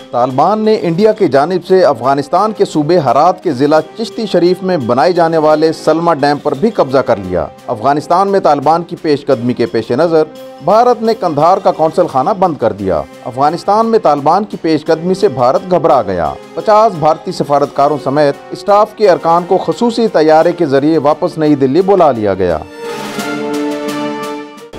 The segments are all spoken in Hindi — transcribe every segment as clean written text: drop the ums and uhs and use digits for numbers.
तालिबान ने इंडिया की जानिब से अफगानिस्तान के सूबे हरात के ज़िला चिश्ती शरीफ में बनाए जाने वाले सलमा डैम पर भी कब्जा कर लिया। अफगानिस्तान में तालिबान की पेशकदमी के पेश नज़र भारत ने कंधार का कौंसल खाना बंद कर दिया। अफगानिस्तान में तालिबान की पेशकदमी से भारत घबरा गया। 50 भारतीय सफारतकारों समेत स्टाफ के अरकान को खसूसी तैयारे के जरिए वापस नई दिल्ली बुला लिया गया।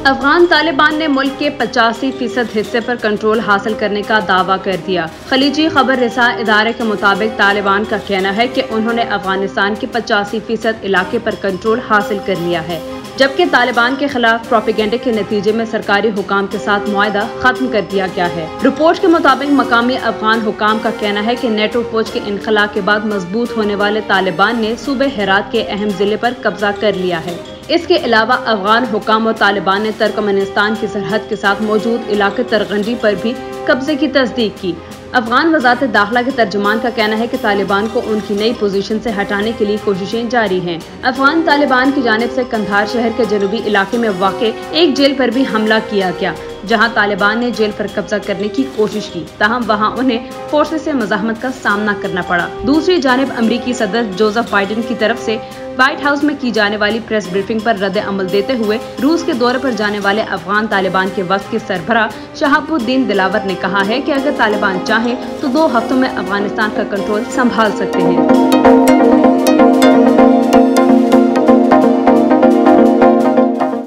अफगान तालिबान ने मुल्क के 85% हिस्से पर कंट्रोल हासिल करने का दावा कर दिया। खलीजी खबर रिसा इदारे के मुताबिक तालिबान का कहना है कि उन्होंने अफगानिस्तान के 85% इलाके पर कंट्रोल हासिल कर लिया है, जबकि तालिबान के खिलाफ प्रोपेगेंडे के नतीजे में सरकारी हुकाम के साथ मुआहदा खत्म कर दिया गया है। रिपोर्ट के मुताबिक मकामी अफगान हुकाम का कहना है कि नेटो फौज के इनखला के बाद मजबूत होने वाले तालिबान ने सूबे हेरात के अहम जिले पर कब्जा कर लिया है। इसके अलावा अफगान हुकाम और तालिबान ने तुर्कमेनिस्तान की सरहद के साथ मौजूद इलाके तरगंडी पर भी कब्जे की तस्दीक की। अफगान वजारत दाखिला के तर्जुमान का कहना है कि तालिबान को उनकी नई पोजीशन से हटाने के लिए कोशिशें जारी हैं। अफगान तालिबान की जानिब से कंधार शहर के जनूबी इलाके में वाक़े एक जेल पर भी हमला किया गया, जहां तालिबान ने जेल पर कब्जा करने की कोशिश की, ताहम वहां उन्हें फोर्सेस से मज़ाहमत का सामना करना पड़ा। दूसरी जानिब अमरीकी सदर जोसेफ बाइडेन की तरफ से व्हाइट हाउस में की जाने वाली प्रेस ब्रीफिंग पर रद्द अमल देते हुए रूस के दौरे पर जाने वाले अफगान तालिबान के वक्त के सरबराह शहाबुद्दीन दिलावर ने कहा है कि अगर तालिबान चाहे तो 2 हफ्तों में अफगानिस्तान का कंट्रोल संभाल सकते हैं।